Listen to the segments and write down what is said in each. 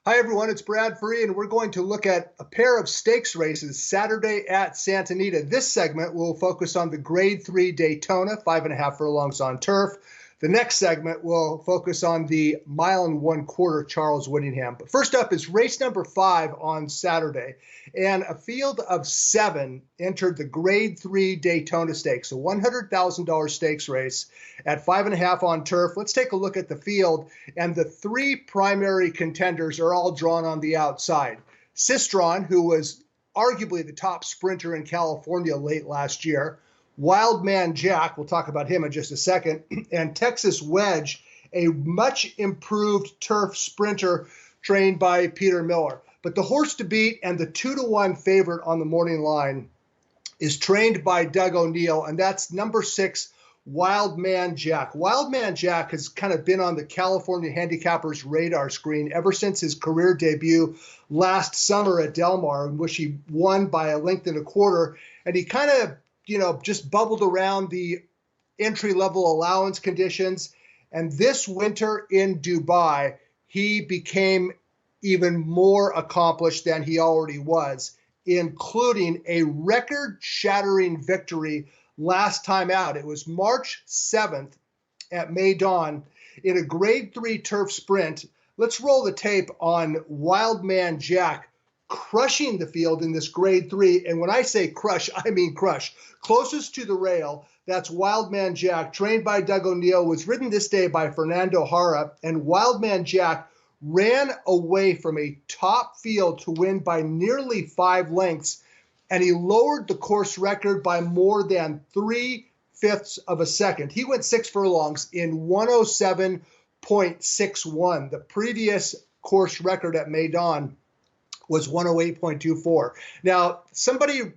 Hi, everyone. It's Brad Free, and we're going to look at a pair of stakes races Saturday at Santa Anita. This segment will focus on the Grade 3 Daytona, 5.5 furlongs on turf. The next segment will focus on the 1.25 Charles Whittingham. But first up is race number 5 on Saturday. And a field of 7 entered the Grade 3 Daytona Stakes, a $100,000 stakes race at 5.5 on turf. Let's take a look at the field. And the 3 primary contenders are all drawn on the outside. Sistron, who was arguably the top sprinter in California late last year. Wildman Jack, we'll talk about him in just a second, and Texas Wedge, a much improved turf sprinter trained by Peter Miller. But the horse to beat and the 2-1 favorite on the morning line is trained by Doug O'Neill, and that's number 6, Wildman Jack. Wildman Jack has kind of been on the California handicappers' radar screen ever since his career debut last summer at Del Mar, in which he won by a length and a quarter, and he kind of just bubbled around the entry-level allowance conditions. And this winter in Dubai, he became even more accomplished than he already was, including a record-shattering victory last time out. It was March 7th at Maidan in a Grade 3 turf sprint. Let's roll the tape on Wildman Jack crushing the field in this Grade 3. And when I say crush, I mean crush. Closest to the rail, that's Wildman Jack, trained by Doug O'Neill, was ridden this day by Fernando Jara. And Wildman Jack ran away from a top field to win by nearly 5 lengths. And he lowered the course record by more than 3/5 of a second. He went 6 furlongs in 107.61. The previous course record at Maidan was 108.24. Now, somebody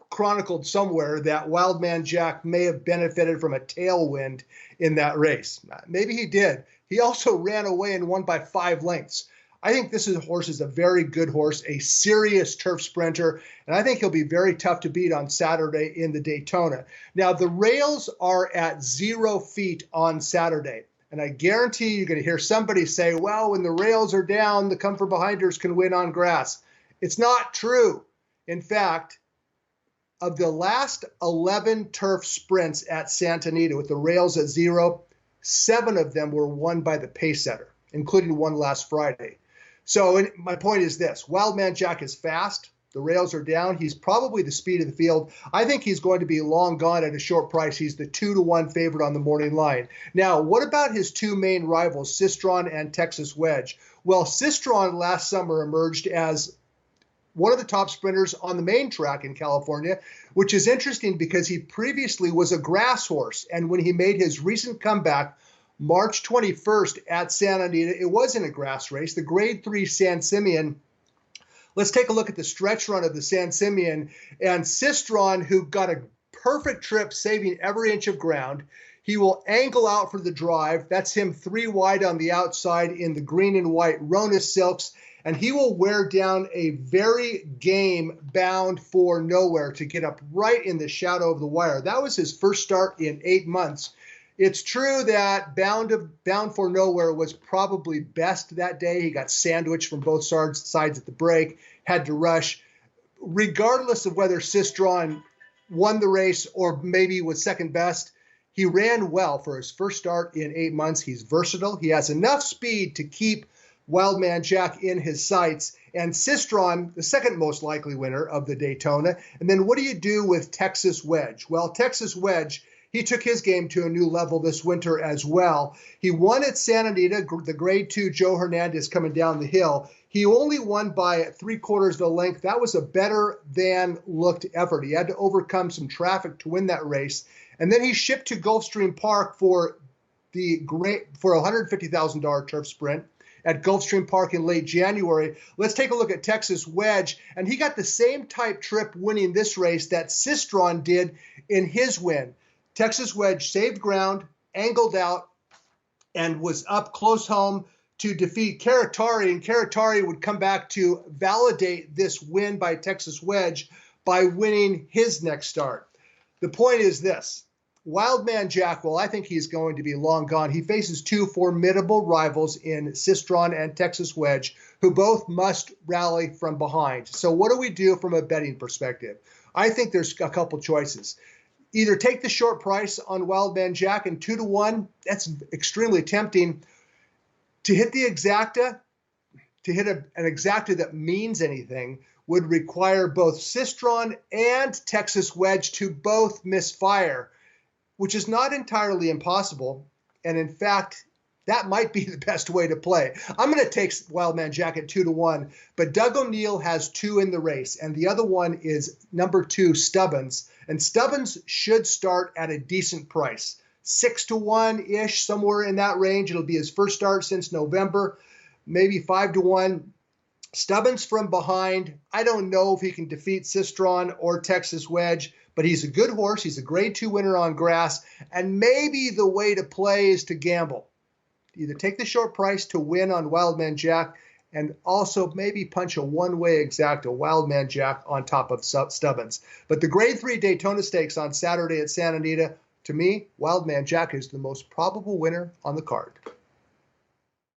chronicled somewhere that Wildman Jack may have benefited from a tailwind in that race. Maybe he did. He also ran away and won by 5 lengths. I think this horse is a very good horse, a serious turf sprinter, and I think he'll be very tough to beat on Saturday in the Daytona. Now, the rails are at 0 feet on Saturday. And I guarantee you're going to hear somebody say, well, when the rails are down, the come-from-behinders can win on grass. It's not true. In fact, of the last 11 turf sprints at Santa Anita with the rails at 0, 7 of them were won by the pace setter, including one last Friday. So my point is this. Wildman Jack is fast. The rails are down. He's probably the speed of the field. I think he's going to be long gone at a short price. He's the 2-1 favorite on the morning line. Now, what about his 2 main rivals, Sistron and Texas Wedge? Well, Sistron last summer emerged as one of the top sprinters on the main track in California, which is interesting because he previously was a grass horse. And when he made his recent comeback, March 21st at Santa Anita, it wasn't a grass race. The Grade 3 San Simeon. Let's take a look at the stretch run of the San Simeon. And Sistron, who got a perfect trip, saving every inch of ground. He will angle out for the drive. That's him 3 wide on the outside in the green and white Rona silks. And he will wear down a very game Bound for Nowhere to get up right in the shadow of the wire. That was his first start in 8 months. It's true that Bound for Nowhere was probably best that day. He got sandwiched from both sides at the break, had to rush. Regardless of whether Sistron won the race or maybe was second best, he ran well for his first start in 8 months. He's versatile. He has enough speed to keep Wildman Jack in his sights. And Sistron, the second most likely winner of the Daytona. And then what do you do with Texas Wedge? Well, Texas Wedge, he took his game to a new level this winter as well. He won at Santa Anita, the Grade 2 Joe Hernandez coming down the hill. He only won by 3/4 of a length. That was a better than looked effort. He had to overcome some traffic to win that race. And then he shipped to Gulfstream Park for a $150,000 turf sprint at Gulfstream Park in late January. Let's take a look at Texas Wedge. And he got the same type trip winning this race that Sistron did in his win. Texas Wedge saved ground, angled out, and was up close home to defeat Caratari. And Caratari would come back to validate this win by Texas Wedge by winning his next start. The point is this. Wildman Jack, well, I think he's going to be long gone. He faces two formidable rivals in Sistron and Texas Wedge, who both must rally from behind. So what do we do from a betting perspective? I think there's a couple choices. Either take the short price on Wildman Jack and 2-1. That's extremely tempting. To hit the exacta, to hit an exacta that means anything, would require both Sistron and Texas Wedge to both misfire, which is not entirely impossible. And in fact, that might be the best way to play. I'm going to take Wildman Jack at 2-1, but Doug O'Neill has two in the race, and the other one is number 2, Stubbins. And Stubbins should start at a decent price, 6-1-ish, somewhere in that range. It'll be his first start since November, maybe 5-1. Stubbins from behind. I don't know if he can defeat Sistron or Texas Wedge, but he's a good horse. He's a grade 2 winner on grass, and maybe the way to play is to gamble. Either take the short price to win on Wildman Jack, and also maybe punch a one-way exacta Wildman Jack on top of Stubbins. But the grade 3 Daytona Stakes on Saturday at Santa Anita, to me, Wildman Jack is the most probable winner on the card.